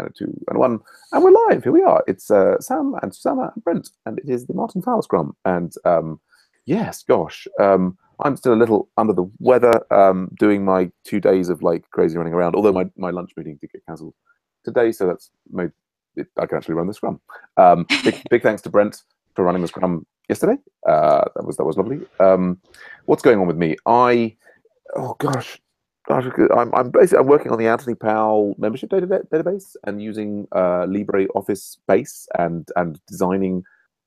and 2 and 1, and we're live. Here we are. It's Sam and Susanna and Brent, and it is the Martin Fowler Scrum. And yes, gosh, I'm still a little under the weather, doing my 2 days of like crazy running around. Although my lunch meeting did get cancelled today, so that's made it, I can actually run the Scrum. Big thanks to Brent for running the Scrum yesterday. That was lovely. What's going on with me? Oh gosh, I'm working on the Anthony Powell membership database and using LibreOffice Base and designing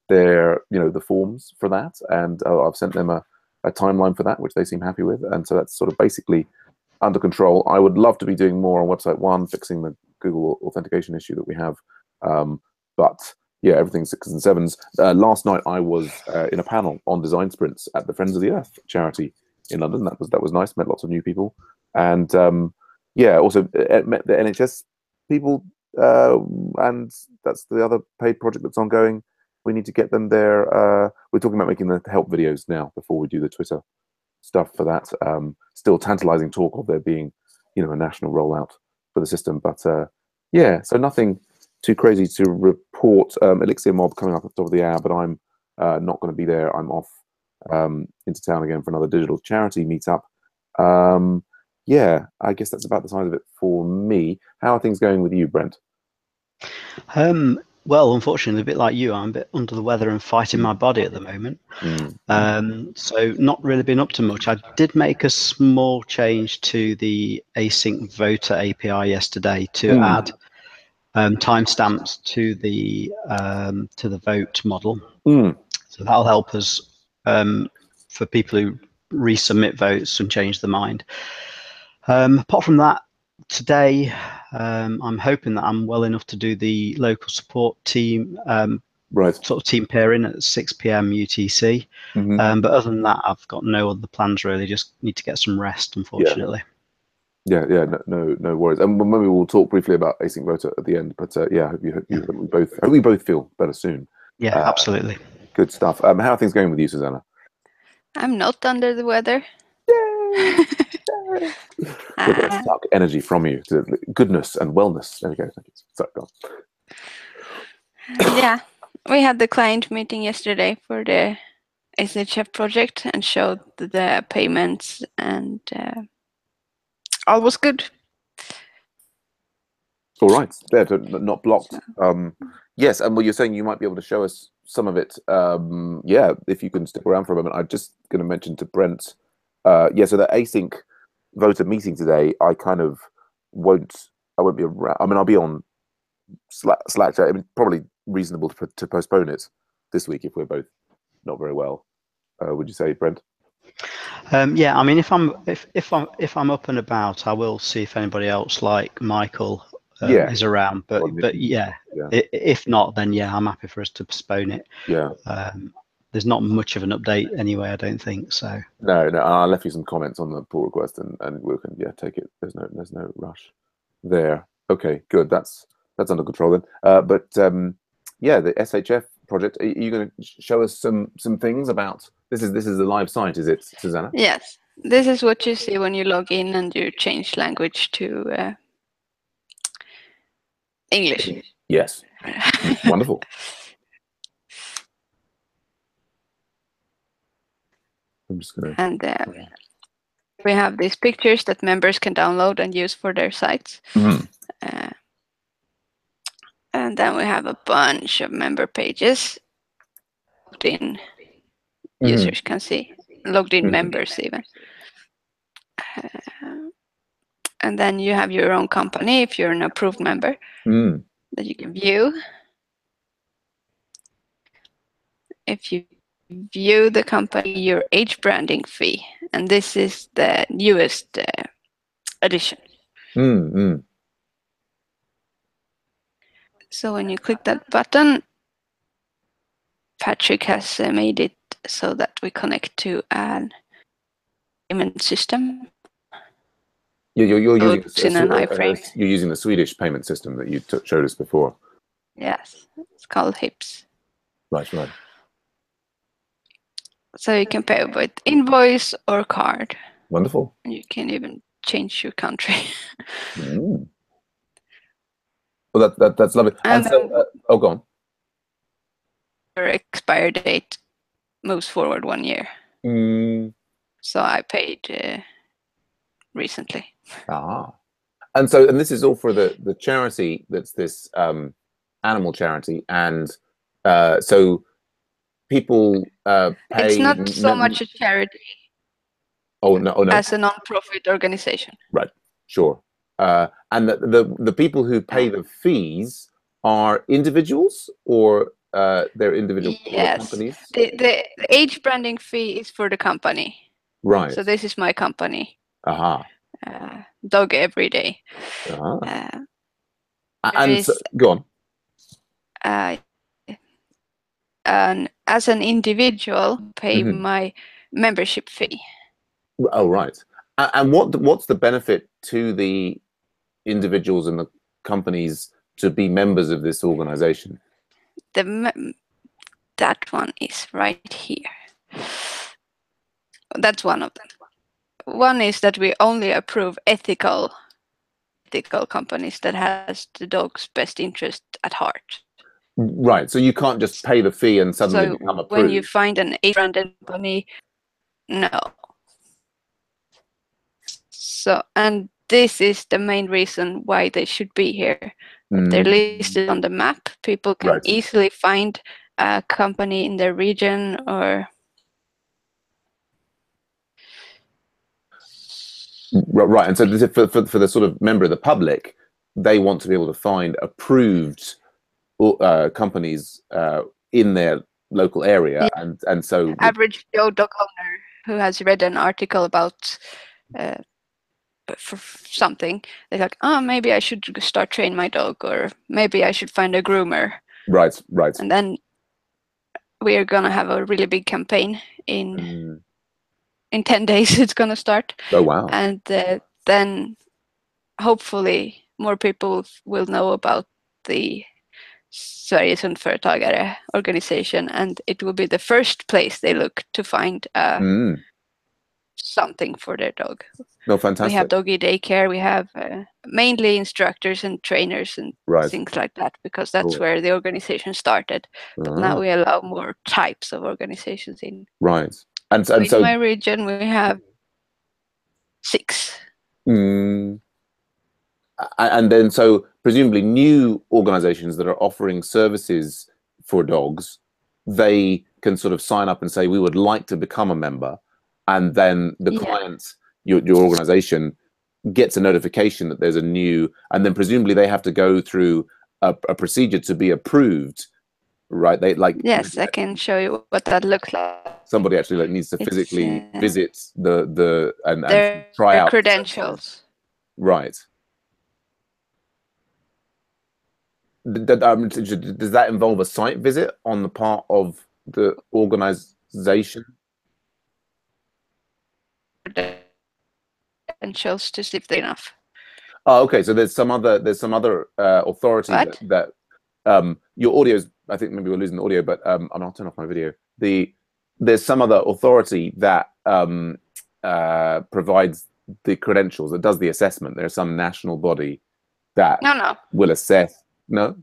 their the forms for that, and I've sent them a timeline for that, which they seem happy with, and so that's sort of basically under control. I would love to be doing more on website 1, fixing the Google authentication issue that we have, but yeah, everything's 6s and 7s. Last night I was in a panel on design sprints at the Friends of the Earth charity in London. That was nice. Met lots of new people, and yeah, also met the NHS people, and that's the other paid project that's ongoing. We need to get them there. We're talking about making the help videos now before we do the Twitter stuff for that. Still tantalizing talk of there being, a national rollout for the system, but yeah, so nothing too crazy to report. Elixir Mob coming up at the top of the hour, but I'm not going to be there. I'm off into town again for another digital charity meetup. Yeah, I guess that's about the size of it for me. How are things going with you, Brent? Well, unfortunately, a bit like you, I'm a bit under the weather and fighting my body at the moment. So not really been up to much. I did make a small change to the async voter API yesterday to add timestamps to the vote model. So that'll help us for people who resubmit votes and change their mind. Apart from that, today I'm hoping that I'm well enough to do the local support team sort of team pairing at 6 p.m. UTC. But other than that, I've got no other plans really. Just need to get some rest, unfortunately. Yeah, no worries. And maybe we'll talk briefly about async voter at the end. But yeah, hope we both feel better soon. Yeah, absolutely. Good stuff. How are things going with you, Susanna? I'm not under the weather. Yay! We're going to suck energy from you to goodness and wellness. There we go. Thank you. Sorry, go on. Yeah, we had the client meeting yesterday for the SHF project and showed the payments, and all was good. All right, there, not blocked. Yes, and you're saying you might be able to show us some of it. Yeah, if you can stick around for a moment. I'm just going to mention to Brent. Yeah, so the async voter meeting today, I kind of won't be around. I mean, I'll be on Slack chat. I mean, probably reasonable to postpone it this week if we're both not very well. Would you say, Brent? Yeah, I mean, if I'm up and about, I will see if anybody else like Michael is around. But yeah, if not, then yeah, I'm happy for us to postpone it. Yeah. There's not much of an update anyway, I don't think so. No, I left you some comments on the pull request, and we can take it. There's no rush there. Okay, good. That's under control then. But yeah, the SHF project. Are you going to show us some things about this? Is the live site? Is it, Susanna? Yes. This is what you see when you log in and you change language to English. Yes. Wonderful. I'm just gonna. And we have these pictures that members can download and use for their sites. And then we have a bunch of member pages logged in. Users can see logged in members even. And then you have your own company if you're an approved member that you can view. If you view the company, your age branding fee, and this is the newest addition. So when you click that button, Patrick has made it so that we connect to an payment system. You're using in an iframe. You're using the Swedish payment system that you showed us before. Yes, it's called HIPS. Right. So you can pay with invoice or card. Wonderful. And you can even change your country. Well, that's lovely. And so, oh, go on. Their expire date moves forward 1 year. So I paid recently. And so, and this is all for the charity that's this animal charity, and so people pay. It's not so much a charity. Oh no! As a non-profit organization. Right. Sure. And the people who pay the fees are individuals, or they're individual companies? The age branding fee is for the company. Right. So this is my company. Dog Every Day. And so, go on. And as an individual, pay my membership fee. Oh, right. And what's the benefit to the individuals and the companies to be members of this organization? That one is right here. That's one of them. One is that we only approve ethical companies that has the dog's best interest at heart. Right. So you can't just pay the fee and suddenly become approved. When you find an age-branded company, no. So, and this is the main reason why they should be here. They're listed on the map. People can easily find a company in their region or. Right, and so for the sort of member of the public, they want to be able to find approved companies in their local area, and so average Joe dog owner who has read an article about for something, they're like, oh, maybe I should start training my dog, or maybe I should find a groomer. Right. And then we are gonna have a really big campaign in 10 days. It's gonna start. Oh wow! And then hopefully more people will know about the Sveriges Hundföretagare organization, and it will be the first place they look to find something for their dog. No, fantastic. We have doggy daycare. We have mainly instructors and trainers and things like that, because that's where the organization started. But now we allow more types of organizations in. Right. And so in my region, we have 6. And then, so presumably new organizations that are offering services for dogs, they can sort of sign up and say, we would like to become a member. And then the client, your organization, gets a notification that there's a new, and then presumably they have to go through a procedure to be approved, right? They like. Yes, I can show you what that looks like. Somebody actually needs to physically visit and their try out credentials. Right. Does that involve a site visit on the part of the organization? Credentials to see if they're enough. Oh, okay. So there's some other authority that your audio is. I think maybe we're losing the audio, but I'll turn off my video. There's some other authority that provides the credentials, that does the assessment. There's some national body that will assess. No.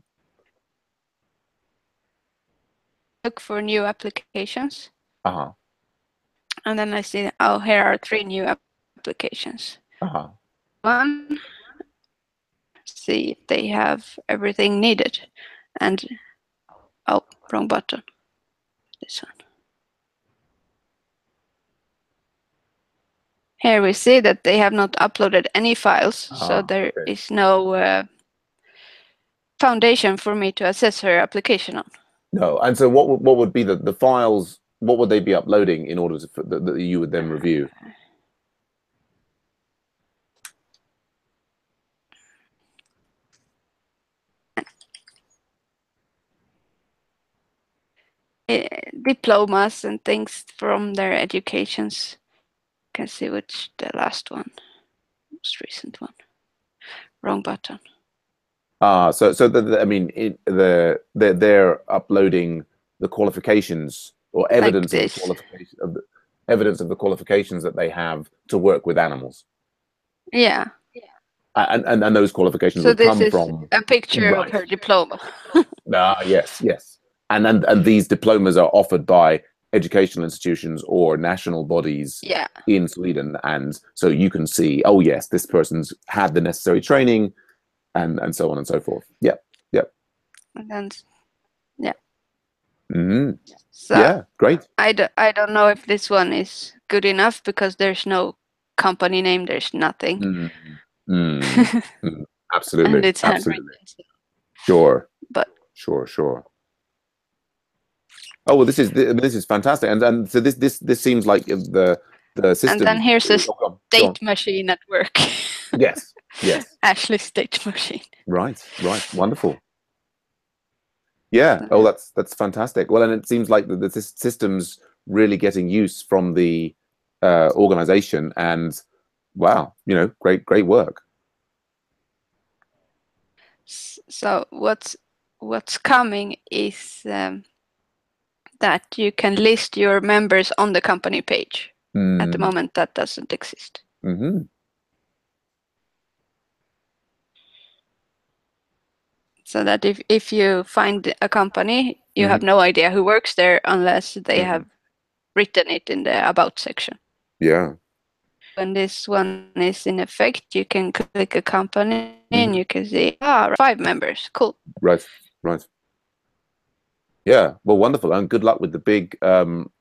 Look for new applications. And then I see, oh, here are 3 new applications. One, see if they have everything needed. And, oh, wrong button. This one. Here we see that they have not uploaded any files, so there is no foundation for me to assess her application on. No, and so what would be the files? What would they be uploading in order that you would then review? Diplomas and things from their educations. You can see which the last one, most recent one. Wrong button. So I mean, they're uploading the qualifications or evidence like of the qualification evidence of the qualifications that they have to work with animals. Yeah. And those qualifications So would this come is from a picture of right. her diploma. Yes. And these diplomas are offered by educational institutions or national bodies in Sweden, and so you can see, oh yes, this person's had the necessary training, and so on and so forth. Yeah. And then, yeah. Mm-hmm. So yeah, great. I don't know if this one is good enough because there's no company name, there's nothing. Absolutely. And it's handwritten. Sure. But sure. Oh well, this is fantastic, and so this seems like the system. And then here's a state machine at work. Yes. Ashley's state machine. Right. Wonderful. Yeah. Oh, that's fantastic. Well, and it seems like the system's really getting use from the organization, and wow, great work. So what's coming is that you can list your members on the company page. At the moment, that doesn't exist. Mm-hmm. So that if you find a company, you have no idea who works there unless they have written it in the About section. Yeah. When this one is in effect, you can click a company and you can see 5 members. Cool. Right. Yeah. Well, wonderful, and good luck with the big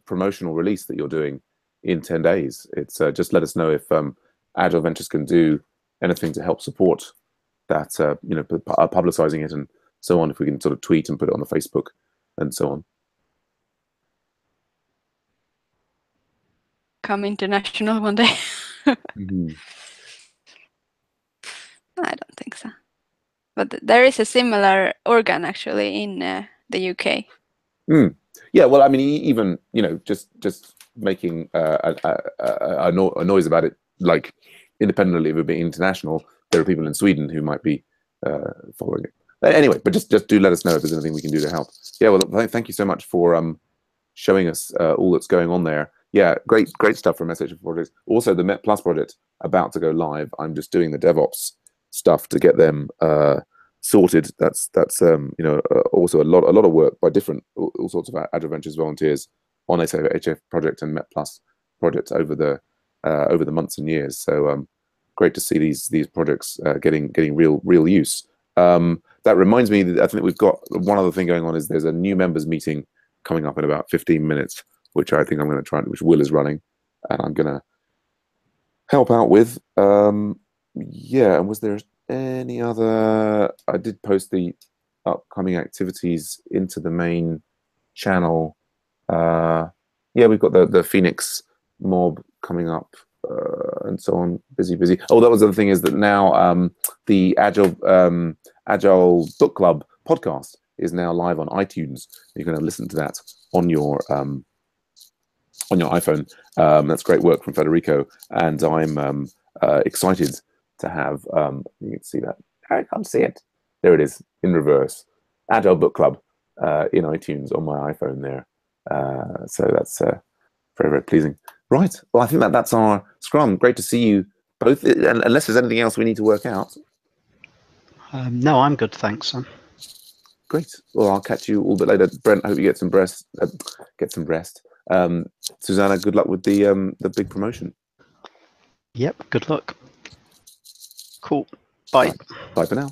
promotional release that you're doing in 10 days. It's just let us know if Agile Ventures can do anything to help support that, publicizing it and so on, if we can sort of tweet and put it on the Facebook and so on. Come international one day. I don't think so. But there is a similar organ actually in the UK. Yeah, well, I mean, even just making a noise about it, like independently of it being international, there are people in Sweden who might be following it. Anyway, but just do let us know if there's anything we can do to help. Yeah, well, thank you so much for showing us all that's going on there. Yeah, great stuff from SH Projects. Also, the Met Plus project about to go live. I'm just doing the DevOps stuff to get them sorted. That's also a lot of work by all sorts of Agile Ventures volunteers on HF project and Met Plus projects over the months and years. So great to see these projects getting real use. That reminds me that I think we've got one other thing going on. Is there's a new members meeting coming up in about 15 minutes, which I think I'm going to try, which Will is running, and I'm going to help out with. Yeah, and was there any other? I did post the upcoming activities into the main channel. Yeah, we've got the Phoenix mob coming up and so on. Busy. Oh, that was the other thing, is that now the Agile Book Club podcast is now live on iTunes. You're going to listen to that on your iPhone. That's great work from Federico, and I'm excited to have. You can see that. I can't see it. There it is in reverse. Agile Book Club in iTunes on my iPhone there. So that's very pleasing. Right. Well, I think that's our Scrum. Great to see you both. Unless there's anything else we need to work out. No, I'm good, thanks, Sam. Great. Well, I'll catch you all a bit later. Brent, I hope you get some rest. Susanna, good luck with the big promotion. Yep, good luck. Cool. Bye. Bye for now.